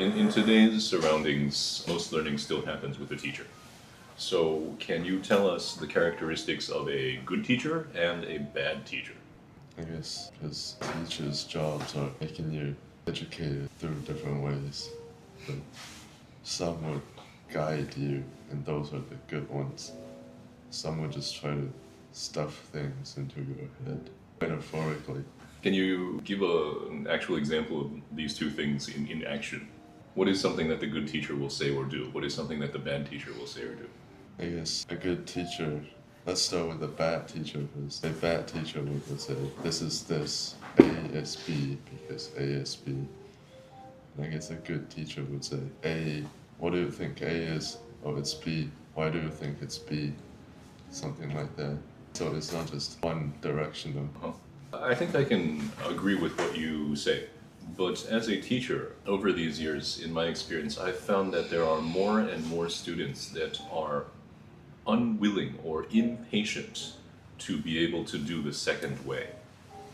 In today's surroundings, most learning still happens with a teacher. So can you tell us the characteristics of a good teacher and a bad teacher? I guess because teachers' jobs are making you educated through different ways. But some would guide you, and those are the good ones. Some would just try to stuff things into your head, metaphorically. Can you give an actual example of these two things in action? What is something that the good teacher will say or do? What is something that the bad teacher will say or do? I guess a good teacher, let's start with a bad teacher first. A bad teacher would say, this is this, A is B, because A is B. And I guess a good teacher would say, A, what do you think A is? Oh, it's B. Why do you think it's B? Something like that. So it's not just one directional. I think I can agree with what you say. But as a teacher, over these years, in my experience, I've found that there are more and more students that are unwilling or impatient to be able to do the second way.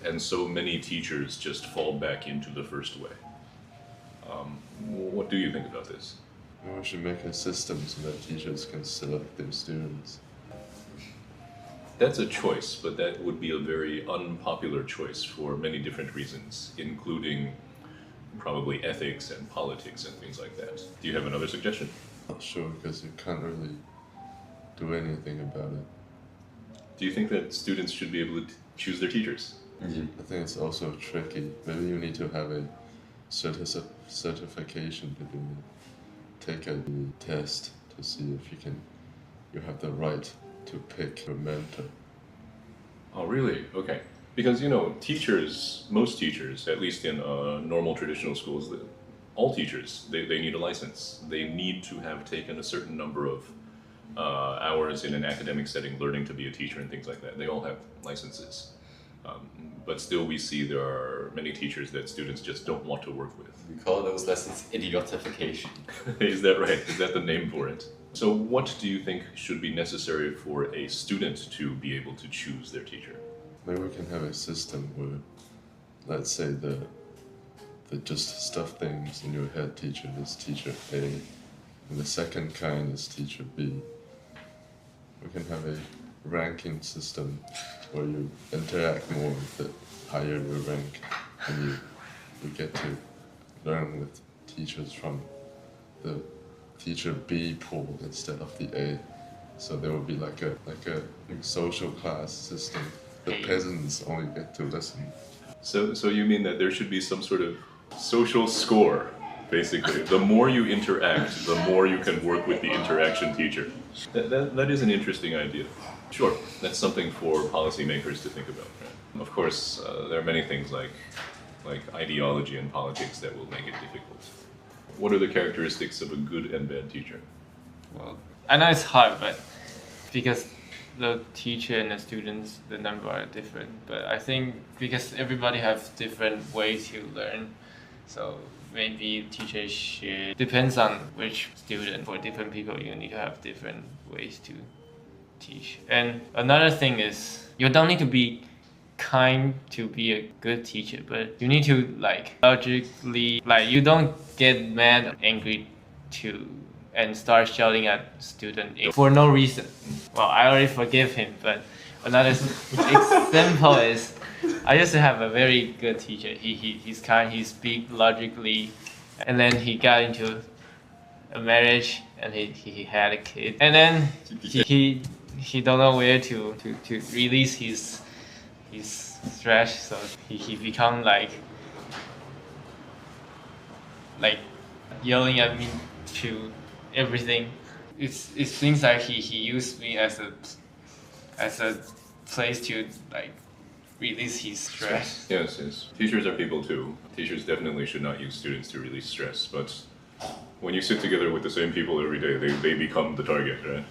And so many teachers just fall back into the first way. What do you think about this? We should make a system so that teachers can select their students. That's a choice, but that would be a very unpopular choice for many different reasons, including probably ethics and politics and things like that. Do you have another suggestion? Not sure, because you can't really do anything about it. Do you think that students should be able to choose their teachers? I think it's also tricky. Maybe you need to have a certification to do it. Take a test to see if you have the right to pick your mentor. Oh, really? Okay. Because, teachers, most teachers, at least in normal traditional schools, all teachers, they need a license. They need to have taken a certain number of hours in an academic setting learning to be a teacher and things like that. They all have licenses. But still we see there are many teachers that students just don't want to work with. We call those lessons idiotification. Is that right? Is that the name for it? So what do you think should be necessary for a student to be able to choose their teacher? Maybe we can have a system where, let's say the just stuff things in your head teacher is teacher A, and the second kind is teacher B. We can have a ranking system where you interact more with the higher your rank, and you get to learn with teachers from the teacher B pool instead of the A. So there will be like a social class system. The peasants only get to listen. So you mean that there should be some sort of social score, basically. The more you interact, the more you can work with the interaction teacher. That is an interesting idea. Sure, that's something for policymakers to think about. Right? Of course, there are many things like ideology and politics that will make it difficult. What are the characteristics of a good and bad teacher? Well, I know it's hard, but because the teacher and the students, the number are different. But I think because everybody have different ways to learn, so maybe teachers should, depends on which student. For different people, you need to have different ways to teach. And another thing is, you don't need to be kind to be a good teacher, but you need to logically, you don't get mad or angry and start shouting at student for no reason. Well, I already forgive him, but another example is, I used to have a very good teacher. He's kind, he speaks logically, and then he got into a marriage and he had a kid, and then he don't know where to release his stress, so he become like yelling at me to everything. It seems like he used me as a place to release his stress. Yes. Teachers are people too. Teachers definitely should not use students to release stress, but when you sit together with the same people every day, they become the target, right?